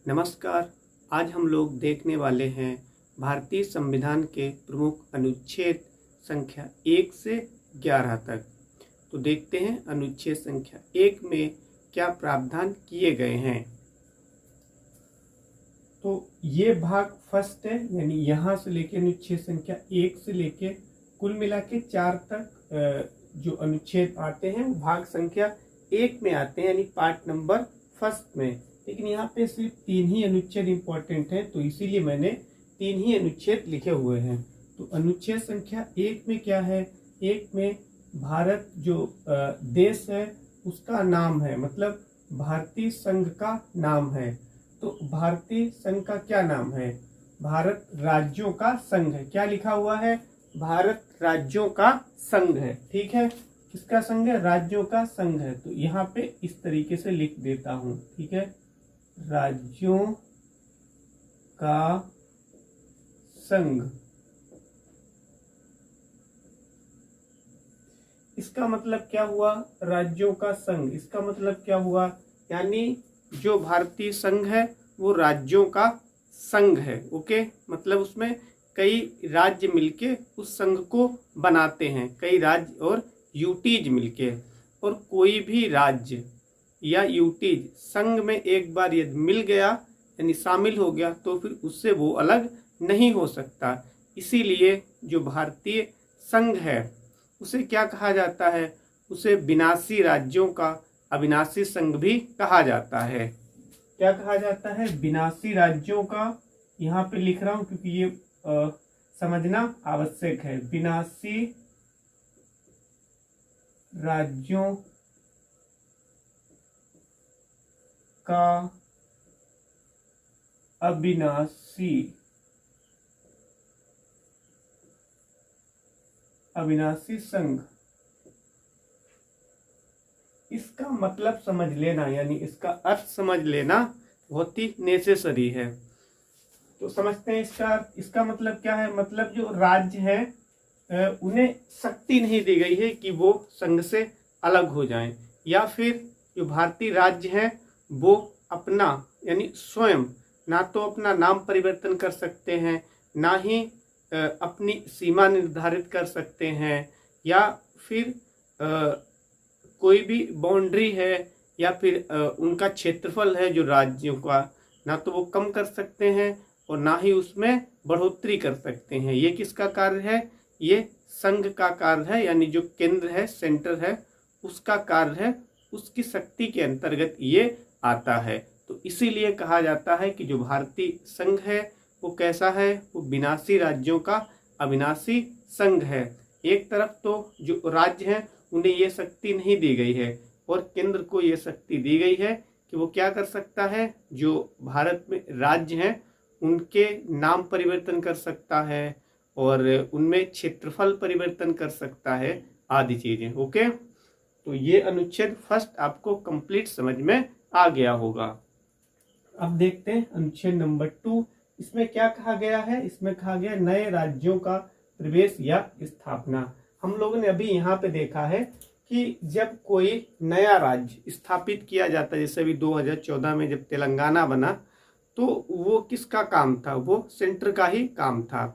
नमस्कार। आज हम लोग देखने वाले हैं भारतीय संविधान के प्रमुख अनुच्छेद संख्या 1 से 11 तक। तो देखते हैं अनुच्छेद संख्या 1 में क्या प्रावधान किए गए हैं। तो ये भाग फर्स्ट है, यानी यहाँ से लेके अनुच्छेद संख्या 1 से लेके कुल मिला के 4 तक जो अनुच्छेद आते हैं वो भाग संख्या 1 में आते हैं, यानी पार्ट नंबर फर्स्ट में। लेकिन यहाँ पे सिर्फ 3 ही अनुच्छेद इंपॉर्टेंट हैं, तो इसीलिए मैंने 3 ही अनुच्छेद लिखे हुए हैं। तो अनुच्छेद संख्या 1 में क्या है? 1 में भारत जो देश है उसका नाम है, मतलब भारतीय संघ का नाम है। तो भारतीय संघ का क्या नाम है? भारत राज्यों का संघ है। क्या लिखा हुआ है? भारत राज्यों का संघ है। ठीक है, किसका संघ है? राज्यों का संघ है। तो यहाँ पे इस तरीके से लिख देता हूं। ठीक है, राज्यों का संघ। इसका मतलब क्या हुआ? राज्यों का संघ। इसका मतलब क्या हुआ? यानी जो भारतीय संघ है वो राज्यों का संघ है। ओके, मतलब उसमें कई राज्य मिलके उस संघ को बनाते हैं, कई राज्य और यूटीज मिलके। और कोई भी राज्य या यूटीज संघ में एक बार यदि मिल गया यानी शामिल हो गया तो फिर उससे वो अलग नहीं हो सकता। इसीलिए जो भारतीय संघ है उसे क्या कहा जाता है? उसे विनाशी राज्यों का अविनाशी संघ भी कहा जाता है। क्या कहा जाता है? विनाशी राज्यों का। यहाँ पे लिख रहा हूं क्योंकि ये समझना आवश्यक है। विनाशी राज्यों का अविनाशी संघ। इसका मतलब समझ लेना, यानी इसका अर्थ समझ लेना बहुत ही नेसेसरी है। तो समझते हैं इसका मतलब क्या है। मतलब जो राज्य है उन्हें शक्ति नहीं दी गई है कि वो संघ से अलग हो जाएं, या फिर जो भारतीय राज्य हैं वो अपना यानी स्वयं ना तो अपना नाम परिवर्तन कर सकते हैं, ना ही अपनी सीमा निर्धारित कर सकते हैं, या फिर कोई भी बाउंड्री है या फिर उनका क्षेत्रफल है जो राज्यों का, ना तो वो कम कर सकते हैं और ना ही उसमें बढ़ोतरी कर सकते हैं। ये किसका कार्य है? ये संघ का कार्य है, यानी जो केंद्र है, सेंटर है, उसका कार्य है। उसकी शक्ति के अंतर्गत ये आता है। तो इसीलिए कहा जाता है कि जो भारतीय संघ है वो कैसा है? वो विनाशी राज्यों का अविनाशी संघ है। एक तरफ तो जो राज्य हैं उन्हें ये शक्ति नहीं दी गई है और केंद्र को ये शक्ति दी गई है कि वो क्या कर सकता है? जो भारत में राज्य हैं उनके नाम परिवर्तन कर सकता है और उनमें क्षेत्रफल परिवर्तन कर सकता है, आदि चीजें। ओके, तो ये अनुच्छेद फर्स्ट आपको कंप्लीट समझ में आ गया होगा। अब देखते हैं अनुच्छेद नंबर 2। इसमें क्या कहा गया है? इसमें कहा गया नए राज्यों का प्रवेश या स्थापना। हम लोगों ने अभी यहाँ पे देखा है कि जब कोई नया राज्य स्थापित किया जाता है, जैसे अभी 2014 में जब तेलंगाना बना, तो वो किसका काम था? वो सेंटर का ही काम था।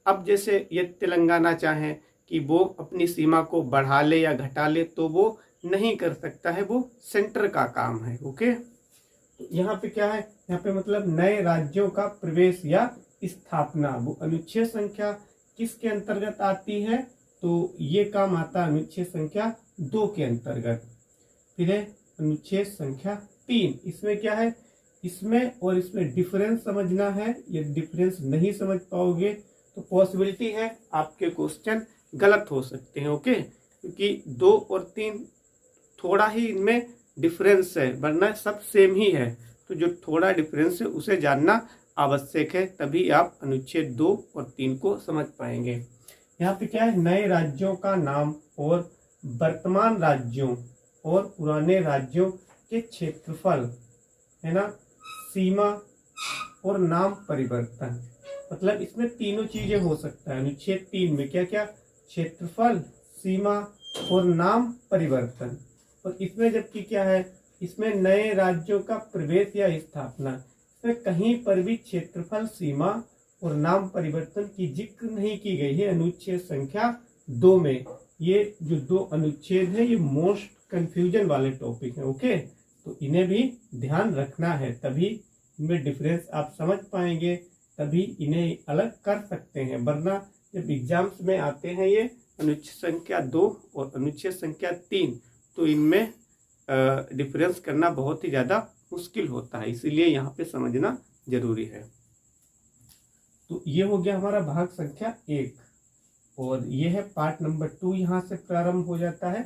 अब जैसे ये तेलंगाना चाहे कि वो अपनी सीमा को बढ़ा ले या घटा ले तो वो नहीं कर सकता है, वो सेंटर का काम है। ओके, तो यहाँ पे क्या है? यहाँ पे मतलब नए राज्यों का प्रवेश या स्थापना। वो अनुच्छेद संख्या किसके अंतर्गत आती है? तो ये काम आता है अनुच्छेद संख्या 2 के अंतर्गत। फिर है अनुच्छेद संख्या 3। इसमें क्या है? इसमें और इसमें डिफरेंस समझना है। ये डिफरेंस नहीं समझ पाओगे तो पॉसिबिलिटी है आपके क्वेश्चन गलत हो सकते हैं। ओके, क्योंकि 2 और 3 थोड़ा ही इनमें डिफरेंस है, वरना सब सेम ही है। तो जो थोड़ा डिफरेंस है उसे जानना आवश्यक है, तभी आप अनुच्छेद 2 और 3 को समझ पाएंगे। यहाँ पे क्या है? नए राज्यों का नाम और वर्तमान राज्यों और पुराने राज्यों के क्षेत्रफल, है ना, सीमा और नाम परिवर्तन। मतलब इसमें तीनों चीजें हो सकता है। अनुच्छेद 3 में क्या क्या? क्षेत्रफल, सीमा और नाम परिवर्तन। और इसमें जबकि क्या है? इसमें नए राज्यों का प्रवेश या स्थापना। इसमें कहीं पर भी क्षेत्रफल सीमा और नाम परिवर्तन की जिक्र नहीं की गई है अनुच्छेद संख्या 2 में। ये जो 2 अनुच्छेद है ये मोस्ट कंफ्यूजन वाले टॉपिक है। ओके, तो इन्हें भी ध्यान रखना है, तभी इनमें डिफरेंस आप समझ पाएंगे, तभी इन्हें अलग कर सकते हैं। वरना जब एग्जाम्स में आते हैं ये अनुच्छेद संख्या 2 और अनुच्छेद संख्या 3, तो इनमें डिफरेंस करना बहुत ही ज़्यादा मुश्किल होता है, इसीलिए यहाँ पे समझना जरूरी है। तो ये हो गया हमारा भाग संख्या 1 और ये है पार्ट नंबर 2, यहाँ से प्रारंभ हो जाता है।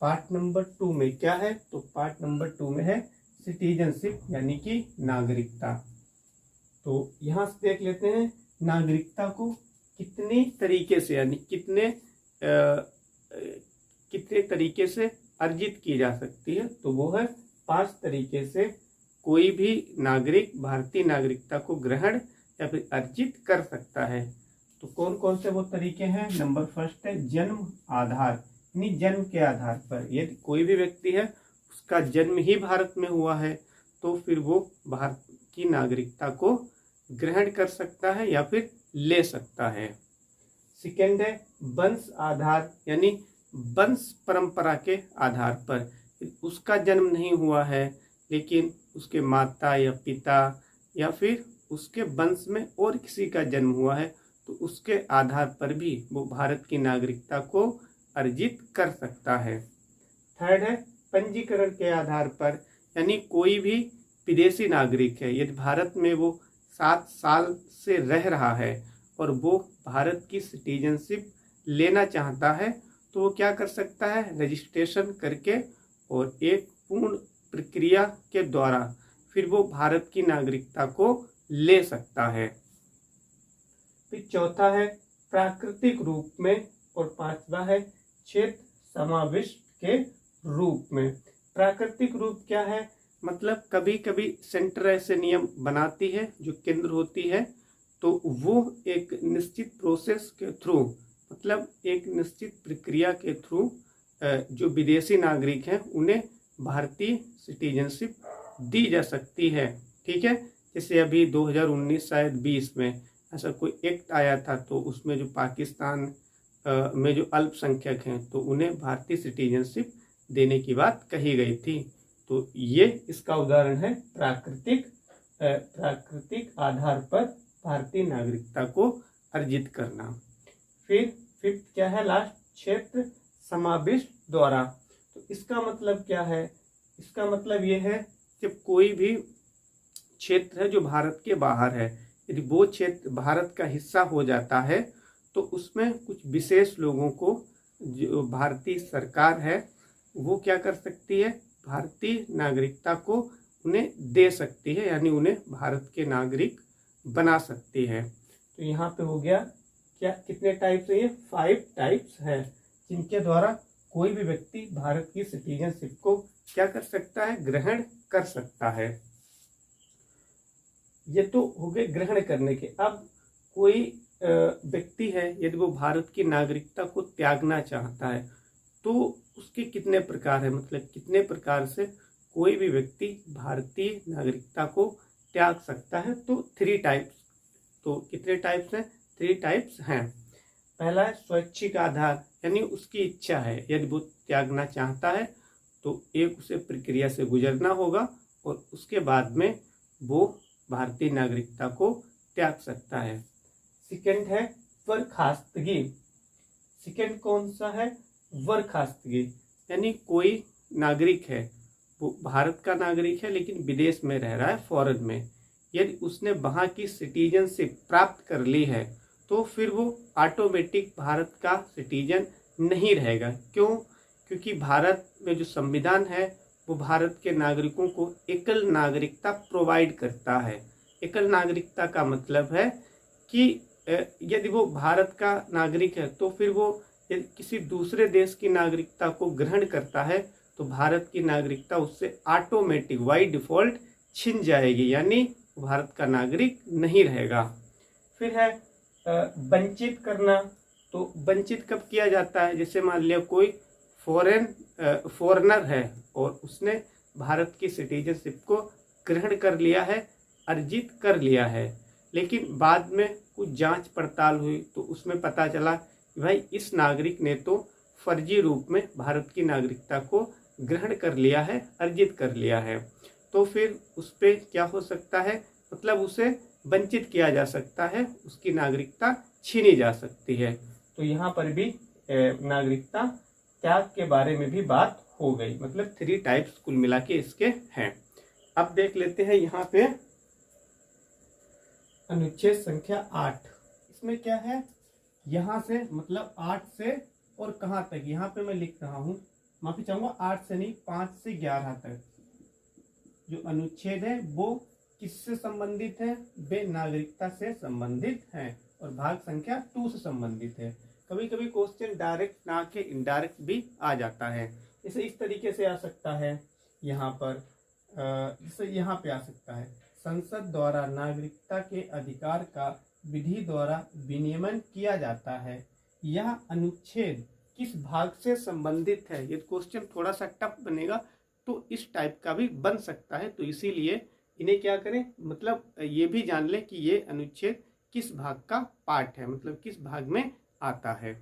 पार्ट नंबर 2 में क्या है, तो पार्ट नंबर 2 में है सिटीजनशिप यानी कि नागरिकता। तो यहाँ से देख लेते हैं नागरिकता को कितने तरीके से यानी कितने तरीके से अर्जित की जा सकती है, तो वो है 5 तरीके से कोई भी नागरिक भारतीय नागरिकता को ग्रहण या फिर अर्जित कर सकता है। तो कौन कौन से वो तरीके हैं। नंबर फर्स्ट है जन्म आधार, यानी जन्म के आधार पर यदि कोई भी व्यक्ति है उसका जन्म ही भारत में हुआ है तो फिर वो भारत की नागरिकता को ग्रहण कर सकता है या फिर ले सकता है। सेकेंड है वंश आधार, यानी वंश परंपरा के आधार पर उसका जन्म नहीं हुआ है लेकिन उसके माता या पिता या फिर उसके वंश में और किसी का जन्म हुआ है तो उसके आधार पर भी वो भारत की नागरिकता को अर्जित कर सकता है। थर्ड है पंजीकरण के आधार पर, यानी कोई भी विदेशी नागरिक है यदि भारत में वो 7 साल से रह रहा है और वो भारत की सिटीजनशिप लेना चाहता है तो वो क्या कर सकता है, रजिस्ट्रेशन करके और एक पूर्ण प्रक्रिया के द्वारा फिर वो भारत की नागरिकता को ले सकता है। फिर चौथा है प्राकृतिक रूप में और पांचवा है क्षेत्र समाविष्ट के रूप में। प्राकृतिक रूप क्या है, मतलब कभी कभी सेंटर ऐसे नियम बनाती है जो केंद्र होती है तो वो एक निश्चित प्रोसेस के थ्रू, मतलब एक निश्चित प्रक्रिया के थ्रू जो विदेशी नागरिक हैं उन्हें भारतीय सिटीजनशिप दी जा सकती है। ठीक है, जैसे अभी 2019 शायद 20 में ऐसा कोई एक्ट आया था तो उसमें जो पाकिस्तान में जो अल्पसंख्यक हैं तो उन्हें भारतीय सिटीजनशिप देने की बात कही गई थी। तो ये इसका उदाहरण है प्राकृतिक आधार पर भारतीय नागरिकता को अर्जित करना। फिर फिफ्थ क्या है लास्ट, क्षेत्र समाविष्ट द्वारा। तो इसका मतलब क्या है, इसका मतलब ये है जब कोई भी क्षेत्र है जो भारत के बाहर है यदि वो क्षेत्र भारत का हिस्सा हो जाता है तो उसमें कुछ विशेष लोगों को जो भारतीय सरकार है वो क्या कर सकती है, भारतीय नागरिकता को उन्हें दे सकती है, यानी उन्हें भारत के नागरिक बना सकती है। तो यहाँ पे हो गया क्या, कितने टाइप्स है ये, 5 टाइप्स है जिनके द्वारा कोई भी व्यक्ति भारत की सिटीजनशिप को क्या कर सकता है, ग्रहण कर सकता है। ये तो हो गए ग्रहण करने के। अब कोई व्यक्ति है यदि वो भारत की नागरिकता को त्यागना चाहता है तो उसके कितने प्रकार है, मतलब कितने प्रकार से कोई भी व्यक्ति भारतीय नागरिकता को त्याग सकता है। तो 3 टाइप्स। तो कितने टाइप्स हैं, 3 टाइप्स हैं। पहला है स्वैच्छिक आधार, यानी उसकी इच्छा है यदि वो त्यागना चाहता है तो एक उसे प्रक्रिया से गुजरना होगा और उसके बाद में वो भारतीय नागरिकता को त्याग सकता है। सेकंड है बर्खास्तगी। सेकंड कौन सा है, बर्खास्तगी, यानी कोई नागरिक है वो भारत का नागरिक है लेकिन विदेश में रह रहा है, फॉरेन में, यदि उसने वहाँ की सिटीजनशिप प्राप्त कर ली है तो फिर वो ऑटोमेटिक भारत का सिटीजन नहीं रहेगा। क्यों, क्योंकि भारत में जो संविधान है वो भारत के नागरिकों को एकल नागरिकता प्रोवाइड करता है। एकल नागरिकता का मतलब है कि यदि वो भारत का नागरिक है तो फिर वो यदि किसी दूसरे देश की नागरिकता को ग्रहण करता है तो भारत की नागरिकता उससे ऑटोमेटिक बाय डिफॉल्ट छिन जाएगी, यानी भारत का नागरिक नहीं रहेगा। फिर है वंचित करना। तो वंचित कब किया जाता है, जैसे मान लिया कोई फॉरेनर है और उसने भारत की सिटीजनशिप को ग्रहण कर लिया है अर्जित कर लिया है, लेकिन बाद में कुछ जांच पड़ताल हुई तो उसमें पता चला कि भाई इस नागरिक ने तो फर्जी रूप में भारत की नागरिकता को ग्रहण कर लिया है, अर्जित कर लिया है। तो फिर उस पर क्या हो सकता है, मतलब उसे वंचित किया जा सकता है, उसकी नागरिकता छीनी जा सकती है। तो यहाँ पर भी नागरिकता त्याग के बारे में भी बात हो गई। मतलब 3 टाइप्स कुल मिला के इसके हैं। अब देख लेते हैं यहाँ पे अनुच्छेद संख्या 8। इसमें क्या है, यहाँ से मतलब 8 से और कहाँ तक, यहाँ पे मैं लिख रहा हूँ, माफी चाहूंगा, 8 से नहीं 5 से 11 तक जो अनुच्छेद है वो किससे संबंधित है, वे नागरिकता से संबंधित है, और भाग संख्या 2 से संबंधित है। कभी कभी क्वेश्चन डायरेक्ट ना के इनडायरेक्ट भी आ जाता है। इसे इस तरीके से आ सकता है, यहाँ पर इसे यहाँ पे आ सकता है, संसद द्वारा नागरिकता के अधिकार का विधि द्वारा विनियमन किया जाता है। यह अनुच्छेद किस भाग से संबंधित है। ये क्वेश्चन थोड़ा सा टफ बनेगा, तो इस टाइप का भी बन सकता है। तो इसीलिए इन्हें क्या करें, मतलब ये भी जान ले कि ये अनुच्छेद किस भाग का पार्ट है, मतलब किस भाग में आता है।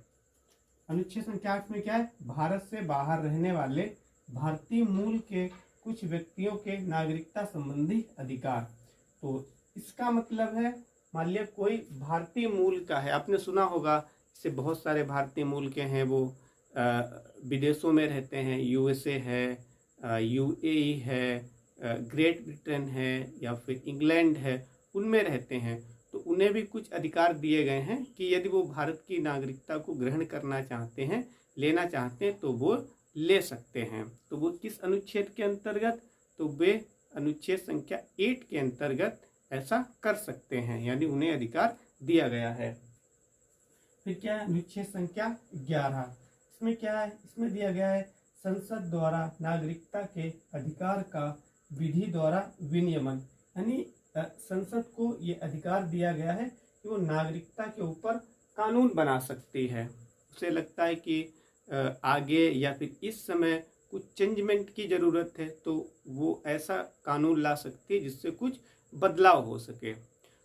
अनुच्छेद संख्या 8 में क्या है, भारत से बाहर रहने वाले भारतीय मूल के कुछ व्यक्तियों के नागरिकता संबंधी अधिकार। तो इसका मतलब है, मान लिया कोई भारतीय मूल का है, आपने सुना होगा इससे बहुत सारे भारतीय मूल के हैं, वो विदेशों में रहते हैं, यूएसए है, यूएई है, ग्रेट ब्रिटेन है, या फिर इंग्लैंड है, उनमें रहते हैं। तो उन्हें भी कुछ अधिकार दिए गए हैं कि यदि वो भारत की नागरिकता को ग्रहण करना चाहते हैं, लेना चाहते हैं, तो वो ले सकते हैं। तो वो किस अनुच्छेद के अंतर्गत, तो वे अनुच्छेद संख्या 8 के अंतर्गत ऐसा कर सकते हैं, यानी उन्हें अधिकार दिया गया है। फिर क्या है, अनुच्छेद संख्या 11। इसमें क्या है, इसमें दिया गया है, संसद द्वारा नागरिकता के अधिकार का विधि द्वारा विनियमन, यानी संसद को ये अधिकार दिया गया है कि वो नागरिकता के ऊपर कानून बना सकती है। उसे लगता है कि आगे या फिर इस समय कुछ चेंजमेंट की ज़रूरत है, तो वो ऐसा कानून ला सकती है जिससे कुछ बदलाव हो सके।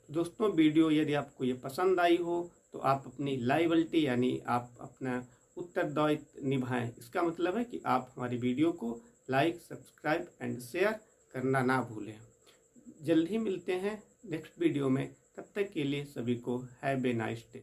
दोस्तों, वीडियो यदि आपको ये पसंद आई हो तो आप अपनी लायबिलिटी यानी आप अपना उत्तरदायित्व निभाएं। इसका मतलब है कि आप हमारी वीडियो को लाइक, सब्सक्राइब एंड शेयर करना ना भूलें। जल्द ही मिलते हैं नेक्स्ट वीडियो में, तब तक के लिए सभी को हैव ए नाइस डे।